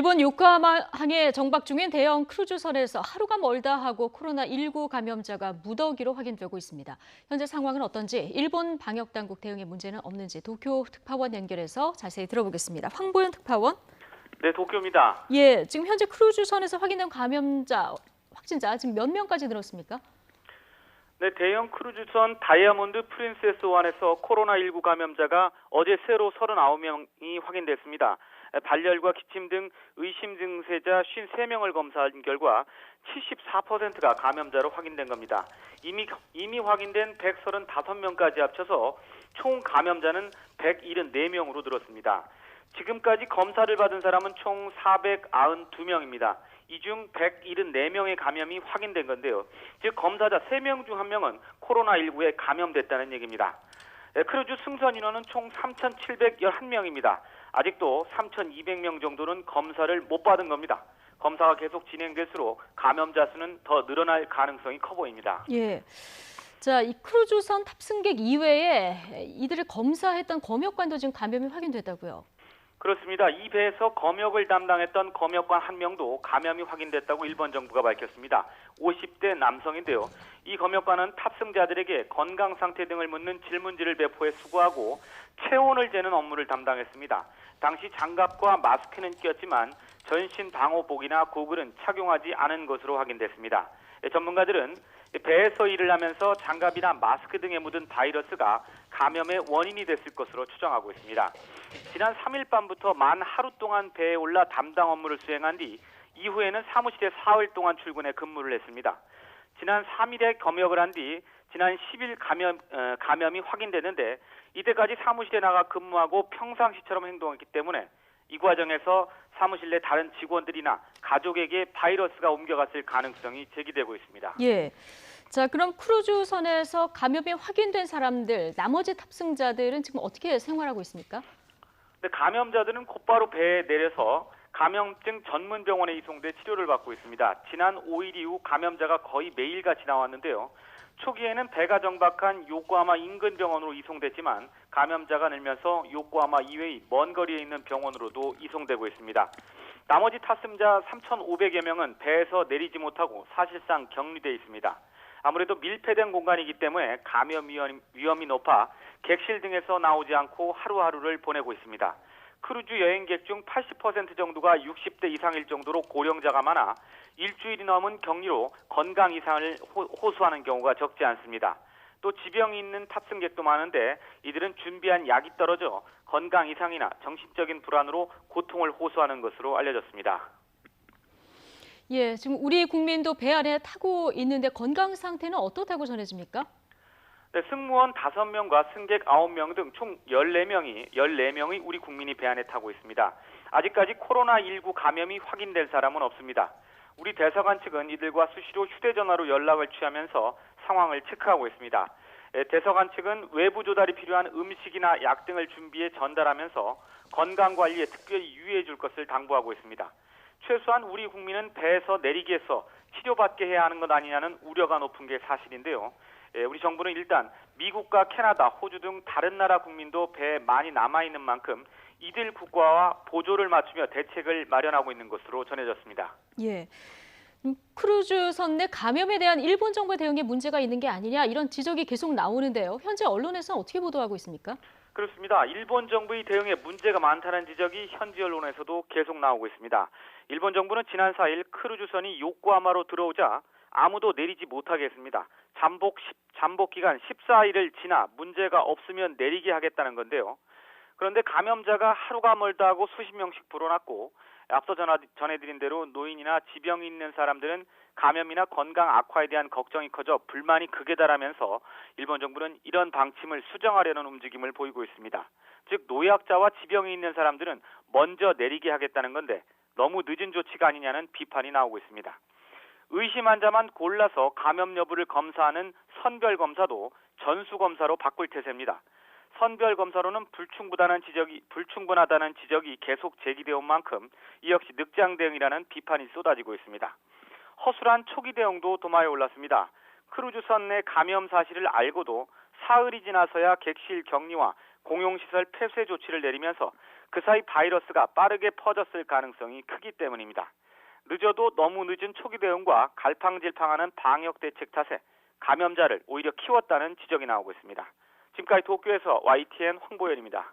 일본 요코하마항에 정박 중인 대형 크루즈선에서 하루가 멀다 하고 코로나19 감염자가 무더기로 확인되고 있습니다. 현재 상황은 어떤지, 일본 방역당국 대응에 문제는 없는지 도쿄 특파원 연결해서 자세히 들어보겠습니다. 황보현 특파원. 네, 도쿄입니다. 예, 지금 현재 크루즈선에서 확인된 확진자 지금 몇 명까지 늘었습니까? 네, 대형 크루즈선 다이아몬드 프린세스 원에서 코로나19 감염자가 어제 새로 39명이 확인됐습니다. 발열과 기침 등 의심 증세자 53명을 검사한 결과 74%가 감염자로 확인된 겁니다. 이미 확인된 135명까지 합쳐서 총 감염자는 174명으로 늘었습니다. 지금까지 검사를 받은 사람은 총 492명입니다. 이 중 174명의 감염이 확인된 건데요. 즉 검사자 3명 중 1명은 코로나19에 감염됐다는 얘기입니다. 크루즈 승선 인원은 총 3,711명입니다. 아직도 3,200명 정도는 검사를 못 받은 겁니다. 검사가 계속 진행될수록 감염자 수는 더 늘어날 가능성이 커 보입니다. 예. 자, 이 크루즈선 탑승객 이외에 이들을 검사했던 검역관도 지금 감염이 확인됐다고요? 그렇습니다. 이 배에서 검역을 담당했던 검역관 1명도 감염이 확인됐다고 일본 정부가 밝혔습니다. 50대 남성인데요. 이 검역관은 탑승자들에게 건강 상태 등을 묻는 질문지를 배포해 수거하고 체온을 재는 업무를 담당했습니다. 당시 장갑과 마스크는 끼었지만 전신 방호복이나 고글은 착용하지 않은 것으로 확인됐습니다. 전문가들은 배에서 일을 하면서 장갑이나 마스크 등에 묻은 바이러스가 감염의 원인이 됐을 것으로 추정하고 있습니다. 지난 3일 밤부터 만 하루 동안 배에 올라 담당 업무를 수행한 뒤 이후에는 사무실에 사흘 동안 출근해 근무를 했습니다. 지난 3일에 검역을 한 뒤 지난 10일 감염이 확인됐는데 이때까지 사무실에 나가 근무하고 평상시처럼 행동했기 때문에 이 과정에서 사무실 내 다른 직원들이나 가족에게 바이러스가 옮겨갔을 가능성이 제기되고 있습니다. 예. 자, 그럼 크루즈선에서 감염이 확인된 사람들, 나머지 탑승자들은 지금 어떻게 생활하고 있습니까? 네, 감염자들은 곧바로 배에 내려서 감염증 전문 병원에 이송돼 치료를 받고 있습니다. 지난 5일 이후 감염자가 거의 매일같이 나왔는데요. 초기에는 배가 정박한 요코하마 인근 병원으로 이송됐지만 감염자가 늘면서 요코하마 이외의 먼 거리에 있는 병원으로도 이송되고 있습니다. 나머지 탑승자 3,500여 명은 배에서 내리지 못하고 사실상 격리돼 있습니다. 아무래도 밀폐된 공간이기 때문에 감염 위험이 높아 객실 등에서 나오지 않고 하루하루를 보내고 있습니다. 크루즈 여행객 중 80% 정도가 60대 이상일 정도로 고령자가 많아 일주일이 넘은 격리로 건강 이상을 호소하는 경우가 적지 않습니다. 또 지병이 있는 탑승객도 많은데 이들은 준비한 약이 떨어져 건강 이상이나 정신적인 불안으로 고통을 호소하는 것으로 알려졌습니다. 예, 지금 우리 국민도 배 안에 타고 있는데 건강 상태는 어떻다고 전해집니까? 네, 승무원 5명과 승객 9명 등 총 14명이 우리 국민이 배 안에 타고 있습니다. 아직까지 코로나19 감염이 확인된 사람은 없습니다. 우리 대사관 측은 이들과 수시로 휴대전화로 연락을 취하면서 상황을 체크하고 있습니다. 대사관 측은 외부 조달이 필요한 음식이나 약 등을 준비해 전달하면서 건강관리에 특별히 유의해 줄 것을 당부하고 있습니다. 최소한 우리 국민은 배에서 내리기 위해서 치료받게 해야 하는 것 아니냐는 우려가 높은 게 사실인데요. 우리 정부는 일단 미국과 캐나다, 호주 등 다른 나라 국민도 배에 많이 남아있는 만큼 이들 국가와 보조를 맞추며 대책을 마련하고 있는 것으로 전해졌습니다. 예. 크루즈선 내 감염에 대한 일본 정부의 대응에 문제가 있는 게 아니냐 이런 지적이 계속 나오는데요. 현재 언론에서는 어떻게 보도하고 있습니까? 그렇습니다. 일본 정부의 대응에 문제가 많다는 지적이 현지 언론에서도 계속 나오고 있습니다. 일본 정부는 지난 4일 크루즈선이 요코하마로 들어오자 아무도 내리지 못하게 했습니다. 잠복 기간 14일을 지나 문제가 없으면 내리게 하겠다는 건데요. 그런데 감염자가 하루가 멀다 하고 수십 명씩 불어났고 앞서 전해드린 대로 노인이나 지병이 있는 사람들은 감염이나 건강 악화에 대한 걱정이 커져 불만이 극에 달하면서 일본 정부는 이런 방침을 수정하려는 움직임을 보이고 있습니다. 즉 노약자와 지병이 있는 사람들은 먼저 내리게 하겠다는 건데 너무 늦은 조치가 아니냐는 비판이 나오고 있습니다. 의심 환자만 골라서 감염 여부를 검사하는 선별검사도 전수검사로 바꿀 태세입니다. 선별검사로는 불충분하다는 지적이 계속 제기되어 온 만큼 이 역시 늑장 대응이라는 비판이 쏟아지고 있습니다. 허술한 초기 대응도 도마에 올랐습니다. 크루즈선 내 감염 사실을 알고도 사흘이 지나서야 객실 격리와 공용시설 폐쇄 조치를 내리면서 그 사이 바이러스가 빠르게 퍼졌을 가능성이 크기 때문입니다. 늦어도 너무 늦은 초기 대응과 갈팡질팡하는 방역 대책 탓에 감염자를 오히려 키웠다는 지적이 나오고 있습니다. 지금까지 도쿄에서 YTN 황보현입니다.